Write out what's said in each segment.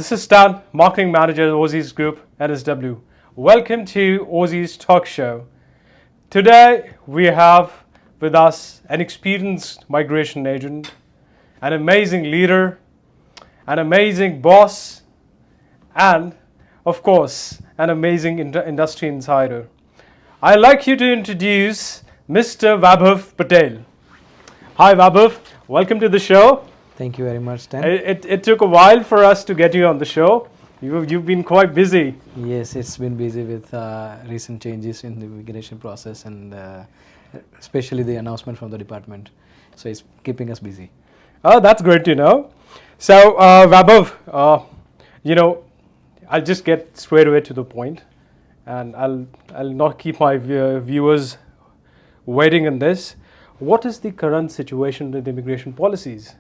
This is Stan, Marketing Manager at Aussizz Group, NSW. Welcome to Aussizz Talkshow. Today we have with us an experienced migration agent, an amazing leader, an amazing boss, and of course, an amazing industry insider. I'd like you to introduce Mr. Vaibhav Patel. Hi Vaibhav, welcome to the show. Thank you very much, Stan. It took a while for us to get you on the show. You've been quite busy. Yes, it's been busy with recent changes in the immigration process and especially the announcement from the department. So it's keeping us busy. Oh, that's great to know. So, Vaibhav, I'll just get straight away to the point, and I'll not keep my viewers waiting on this. What is the current situation with immigration policies?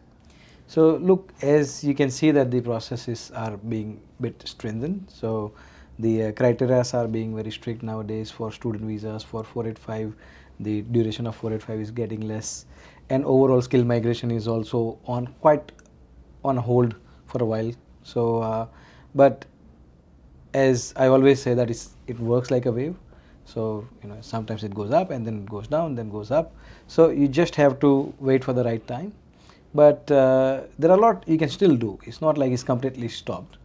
So look, as you can see that the processes are being a bit strengthened. So the criteria are being very strict nowadays for student visas. For 485, the duration of 485 is getting less, and overall skill migration is also quite on hold for a while. So, but as I always say that it works like a wave. So sometimes it goes up and then it goes down, then goes up. So you just have to wait for the right time. But there are a lot you can still do. It's not like it's completely stopped.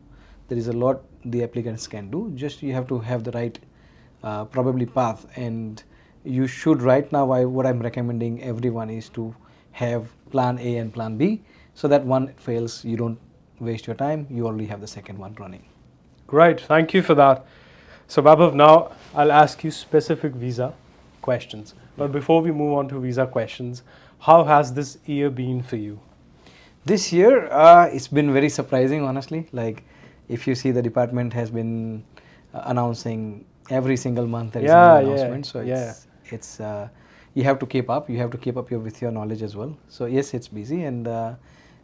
There is a lot the applicants can do. Just you have to have the right probably path, and you should right now. What I'm recommending everyone is to have plan A and plan B, so that one fails, you don't waste your time. You already have the second one running. Great, thank you for that. So Vaibhav, now I'll ask you specific visa questions. But before we move on to visa questions, how has this year been for you? This year, it's been very surprising, honestly. Like, if you see, the department has been announcing every single month there is a new announcement. So it's you have to keep up. You have to keep up with your knowledge as well. So yes, it's busy, and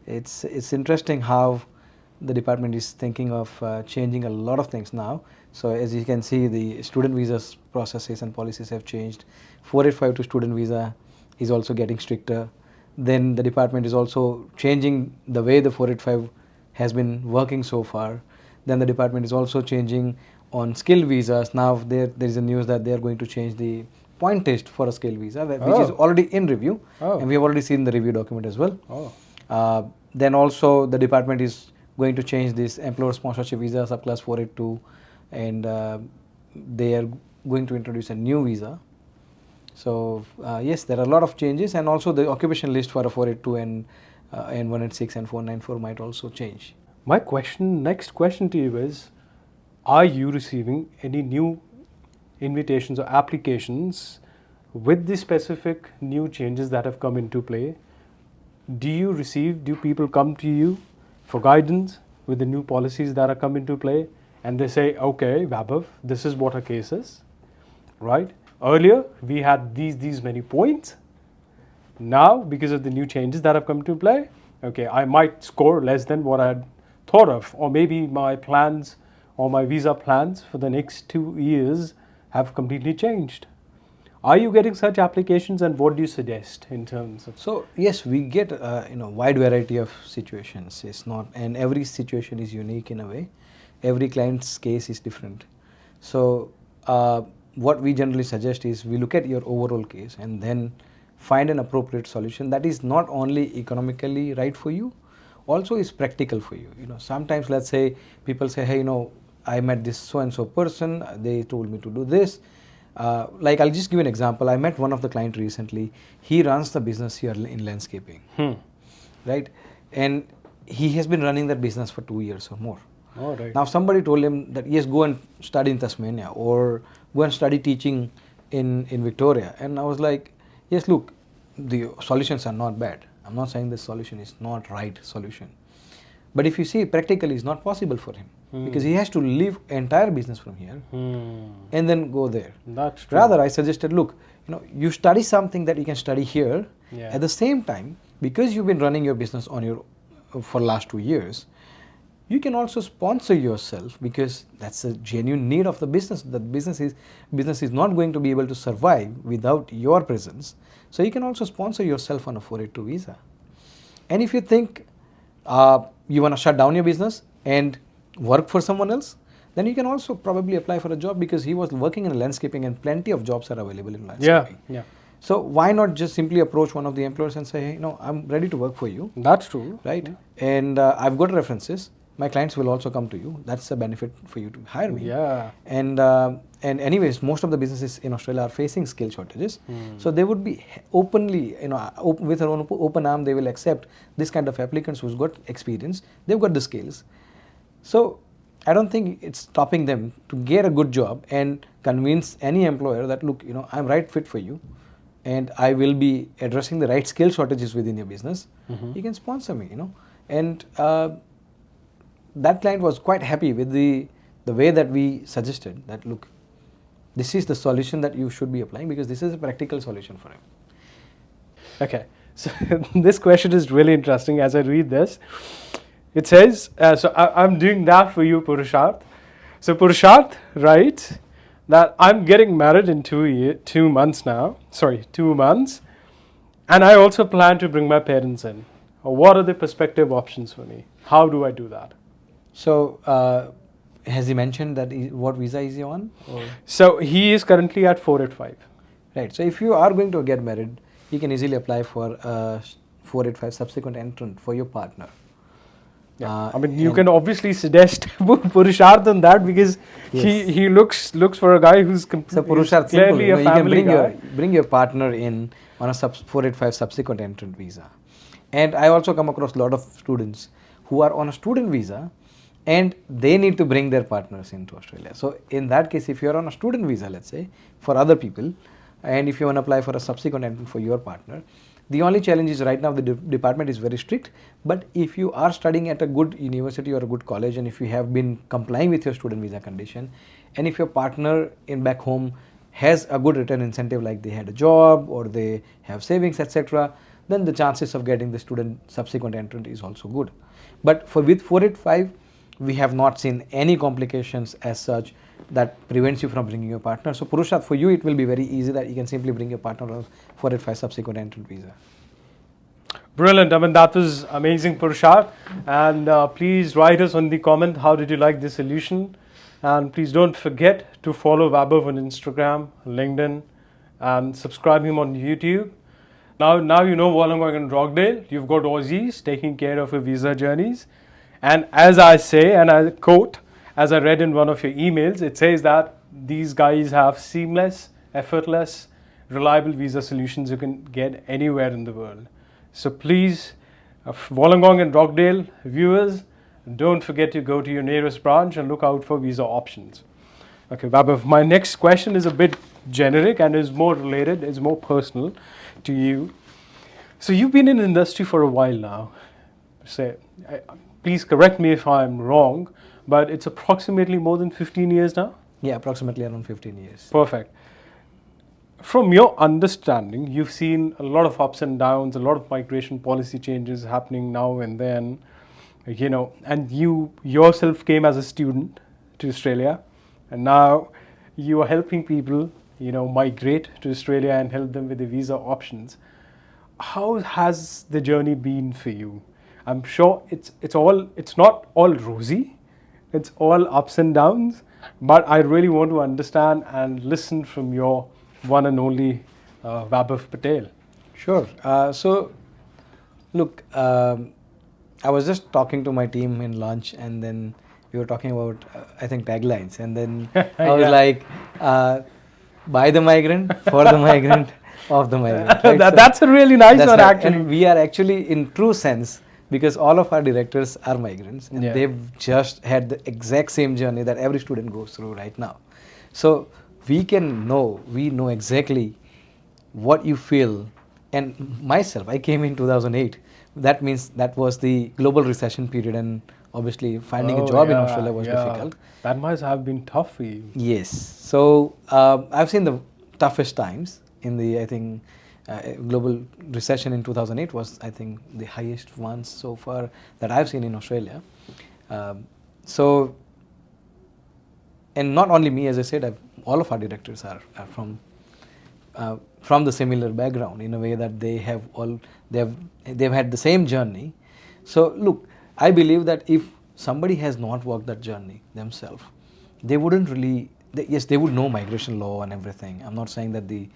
it's interesting how the department is thinking of changing a lot of things now. So as you can see, the student visas processes and policies have changed. 485 to student visa is also getting stricter. Then the department is also changing the way the 485 has been working so far. Then the department is also changing on skill visas. Now there is a news that they are going to change the point test for a skill visa, which is already in review, and we have already seen the review document as well. Then also the department is going to change this employer sponsorship visa subclass 482, and they are going to introduce a new visa. So yes, there are a lot of changes, and also the occupation list for a 482 and 186 and 494 might also change. My next question to you is, are you receiving any new invitations or applications with the specific new changes that have come into play? Do people come to you for guidance with the new policies that are come into play, and they say, okay, Vaibhav, this is what our case is, right? Earlier, we had these many points. Now, because of the new changes that have come to play, okay, I might score less than what I had thought of, or maybe my plans or my visa plans for the next 2 years have completely changed. Are you getting such applications, and what do you suggest in terms of? So yes, we get wide variety of situations. It's not, and every situation is unique in a way. Every client's case is different. So what we generally suggest is we look at your overall case and then find an appropriate solution that is not only economically right for you, also is practical for you. Sometimes, let's say people say, hey, I met this so and so person, they told me to do this. Like, I'll just give an example. I met one of the client recently. He runs the business here in landscaping, right? And he has been running that business for 2 years or more. Oh, right. Now somebody told him that yes, go and study in Tasmania, or go and study teaching in Victoria. And I was like, yes, look, the solutions are not bad. I'm not saying this solution is not right solution. But if you see, practically it's not possible for him, because he has to leave entire business from here and then go there. That's true. Rather, I suggested, look, you study something that you can study here. At the same time, because you've been running your business for last 2 years, you can also sponsor yourself, because that's a genuine need of the business. The business is not going to be able to survive without your presence. So you can also sponsor yourself on a 482 visa. And if you think you want to shut down your business and work for someone else, then you can also probably apply for a job, because he was working in landscaping and plenty of jobs are available in landscaping. Yeah. So why not just simply approach one of the employers and say, hey, no, I'm ready to work for you, That's true. right? Yeah. And I've got references. My clients will also come to you. That's a benefit for you to hire me. Yeah. And anyways, most of the businesses in Australia are facing skill shortages. So they would be openly, with an open arm, they will accept this kind of applicants who's got experience. They've got the skills. So I don't think it's stopping them to get a good job and convince any employer that, look, I'm right fit for you, and I will be addressing the right skill shortages within your business. You can sponsor me, and that client was quite happy with the way that we suggested that, look, this is the solution that you should be applying, because this is a practical solution for him. Okay, so this question is really interesting. As I read this, it says, I'm doing that for you, Purusharth. So Purusharth writes that I'm getting married in 2 months now. Sorry, 2 months. And I also plan to bring my parents in. What are the prospective options for me? How do I do that? So, has he mentioned that what visa is he on? Or? So he is currently at 485. Right. So if you are going to get married, you can easily apply for a 485 subsequent entrant for your partner. Yeah. I mean, you can obviously suggest Purusharth on that, because he looks for a guy who's so Purusharth clearly simple. a family you can guy. bring your partner in on a 485 subsequent entrant visa. And I also come across a lot of students who are on a student visa, and they need to bring their partners into Australia. So in that case, if you are on a student visa, let's say, for other people, and if you want to apply for a subsequent entrant for your partner, the only challenge is right now the department is very strict. But if you are studying at a good university or a good college, and if you have been complying with your student visa condition, and if your partner in back home has a good return incentive, like they had a job or they have savings, etc., then the chances of getting the student subsequent entrant is also good. But with 485, we have not seen any complications as such that prevents you from bringing your partner. So Purusharth, for you it will be very easy that you can simply bring your partner on 485 subsequent entrant visa. Brilliant. I mean, that was amazing, Purusharth. And please write us on the comment, how did you like this solution? And please don't forget to follow Vaibhav on Instagram, LinkedIn, and subscribe him on YouTube. Now you know Wollongong and Rockdale. You've got Aussizz taking care of your visa journeys. And as I say, and I quote, as I read in one of your emails, it says that these guys have seamless, effortless, reliable visa solutions you can get anywhere in the world. So please, Wollongong and Rockdale viewers, don't forget to go to your nearest branch and look out for visa options. Okay, Vaibhav, my next question is a bit generic and is more related, is more personal to you. So you've been in the industry for a while now. Please correct me if I'm wrong, but it's approximately more than 15 years now? Yeah, approximately around 15 years. Perfect. From your understanding, you've seen a lot of ups and downs, a lot of migration policy changes happening now and then, and you yourself came as a student to Australia, and now you are helping people, migrate to Australia and help them with the visa options. How has the journey been for you? I'm sure it's not all rosy, it's all ups and downs, but I really want to understand and listen from your one and only Vaibhav Patel. Sure. So, look, I was just talking to my team in lunch, and then we were talking about, I think, taglines, and then I was like, by the migrant, for the migrant, of the migrant. Right? That's a really nice one, right. actually. And we are actually, in true sense, because all of our directors are migrants, and they've just had the exact same journey that every student goes through right now. So we know exactly what you feel. And myself, I came in 2008. That means that was the global recession period, and obviously finding a job in Australia was difficult. That must have been tough for you. Yes. So I've seen the toughest times in the, I think, global recession in 2008 was, I think, the highest one so far that I've seen in Australia. And not only me, as I said, all of our directors are from the similar background, in a way that they've had the same journey. So look, I believe that if somebody has not walked that journey themselves, they wouldn't really, yes, they would know migration law and everything. I'm not saying that the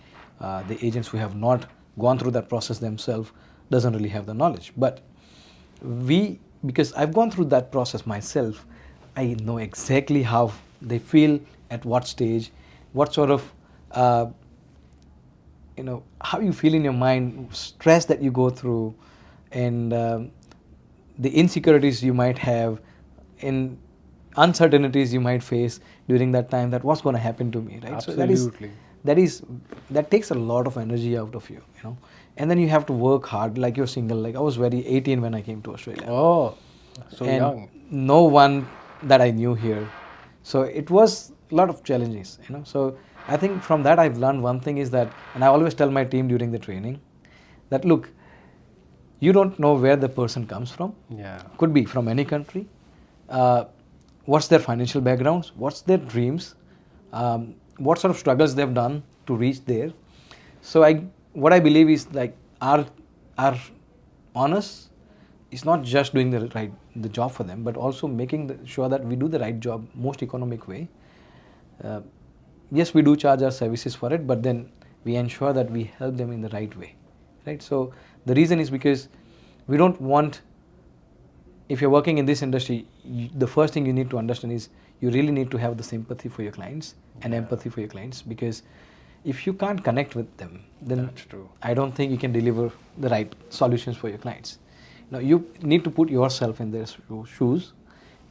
agents who have not gone through that process themselves doesn't really have the knowledge. But because I've gone through that process myself, I know exactly how they feel at what stage, what sort of, how you feel in your mind, stress that you go through, and the insecurities you might have, in uncertainties you might face during that time, that what's going to happen to me, right? Absolutely. So that takes a lot of energy out of you, and then you have to work hard. Like, you're single, like I was very 18 when I came to Australia. Oh, so and young. No one that I knew here, so it was a lot of challenges, so I think from that I've learned one thing is that, and I always tell my team during the training, that look, you don't know where the person comes from. Yeah. Could be from any country. What's their financial backgrounds? What's their dreams? What sort of struggles they've done to reach there? So what I believe is, like, our honest is not just doing the job for them, but also making sure that we do the right job most economic way. Yes, we do charge our services for it, but then we ensure that we help them in the right way, right? So the reason is because we don't want, if you're working in this industry, the first thing you need to understand is you really need to have the sympathy for your clients and empathy for your clients, because if you can't connect with them, then That's true. I don't think you can deliver the right solutions for your clients. Now, you need to put yourself in their shoes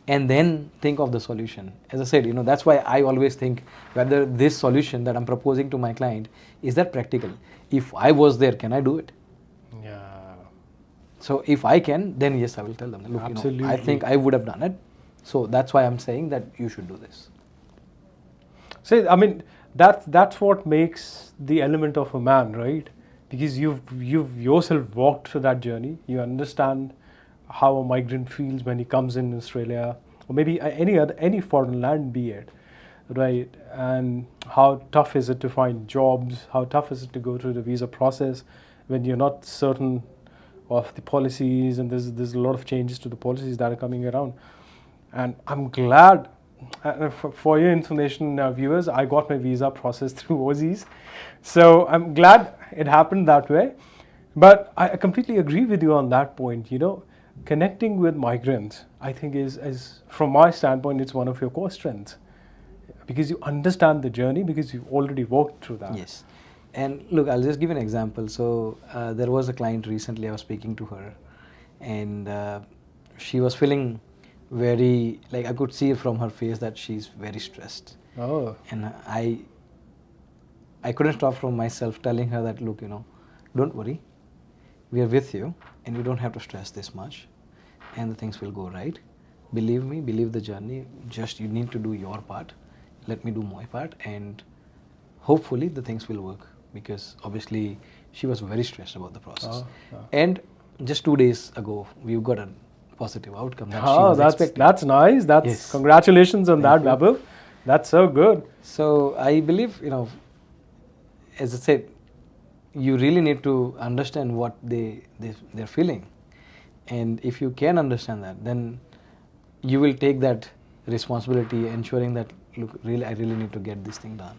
and then think of the solution. As I said, that's why I always think whether this solution that I'm proposing to my client, is that practical? If I was there, can I do it? Yeah. So if I can, then yes, I will tell them, look, Absolutely. I think I would have done it. So that's why I'm saying that you should do this. See, I mean, that's what makes the element of a man, right? Because you've yourself walked through that journey. You understand how a migrant feels when he comes in Australia, or maybe any foreign land, be it, right? And how tough is it to find jobs? How tough is it to go through the visa process when you're not certain of the policies, and there's a lot of changes to the policies that are coming around. And I'm glad, for your information, viewers, I got my visa processed through Aussizz, so I'm glad it happened that way. But I completely agree with you on that point. Connecting with migrants, I think is from my standpoint, it's one of your core strengths, because you understand the journey, because you've already walked through that. Yes. And look, I'll just give an example. So there was a client recently, I was speaking to her, and she was feeling very, like, I could see from her face that she's very stressed. Oh. And I couldn't stop from myself telling her that, look, don't worry, we are with you, and you don't have to stress this much, and the things will go right. Believe me, believe the journey, just you need to do your part, let me do my part, and hopefully the things will work, because obviously she was very stressed about the process. And just 2 days ago, we've got a positive outcome that she was expecting. That's nice. Yes. Congratulations on Thank that, you. Vaibhav. That's so good. So I believe, as I said, you really need to understand what they're feeling. And if you can understand that, then you will take that responsibility, ensuring that, look, really, I really need to get this thing done,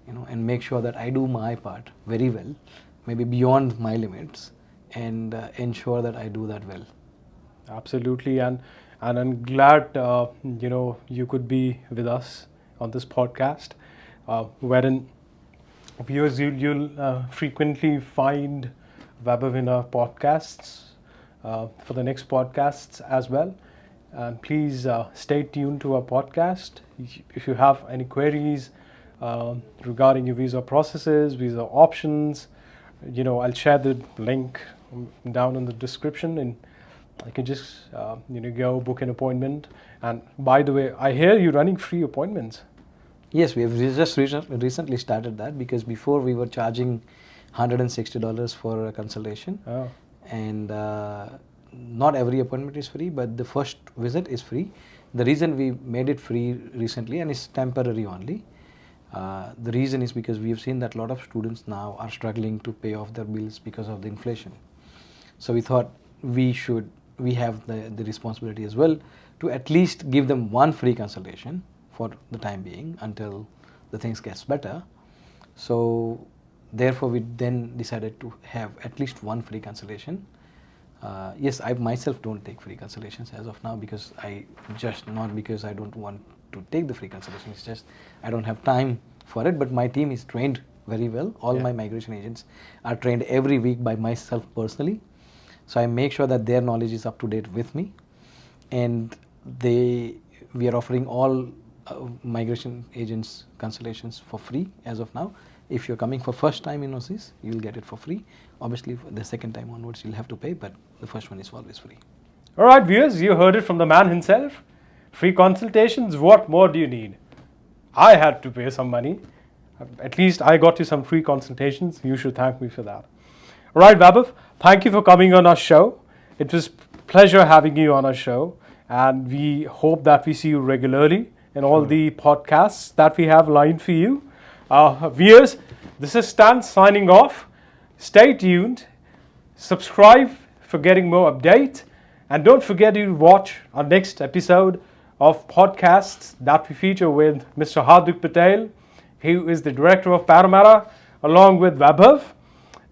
and make sure that I do my part very well, maybe beyond my limits, and ensure that I do that well. Absolutely, and I'm glad you could be with us on this podcast, wherein viewers, you'll frequently find Vaibhav in our podcasts for the next podcasts as well. And please stay tuned to our podcast. If you have any queries regarding your visa processes, visa options, I'll share the link down in the description, and you can just go book an appointment. And by the way, I hear you're running free appointments. Yes, we have just recently started that, because before we were charging $160 for a consultation. Oh. And not every appointment is free, but the first visit is free. The reason we made it free recently, and it's temporary only, the reason is because we have seen that a lot of students now are struggling to pay off their bills because of the inflation. So we thought we we have the responsibility as well to at least give them one free consultation for the time being until the things gets better. So therefore we then decided to have at least one free consultation. Yes, I myself don't take free consultations as of now, because not because I don't want to take the free consultation, it's just I don't have time for it, but my team is trained very well. All my migration agents are trained every week by myself personally. So I make sure that their knowledge is up to date with me, and we are offering all migration agents consultations for free as of now. If you're coming for first time in Aussizz, you'll get it for free. Obviously, for the second time onwards, you'll have to pay, but the first one is always free. All right, viewers, you heard it from the man himself. Free consultations, what more do you need? I had to pay some money. At least I got you some free consultations. You should thank me for that. All right, Vaibhav, thank you for coming on our show. It was a pleasure having you on our show, and we hope that we see you regularly in all the podcasts that we have lined for you. Viewers, this is Stan signing off. Stay tuned, subscribe for getting more updates, and don't forget to watch our next episode of podcasts that we feature with Mr. Hardik Patel, who is the director of Paramara, along with Vaibhav,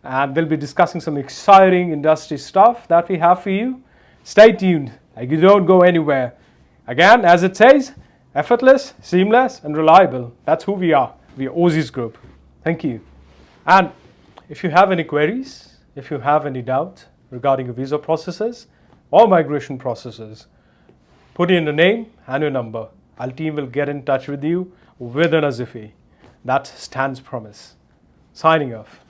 and we'll be discussing some exciting industry stuff that we have for you. Stay tuned, you don't go anywhere. Again, as it says, effortless, seamless, and reliable. That's who we are. We are Aussizz Group. Thank you. And if you have any queries, if you have any doubt regarding your visa processes or migration processes, put in the name and your number. Our team will get in touch with you within a jiffy. That stands promise. Signing off.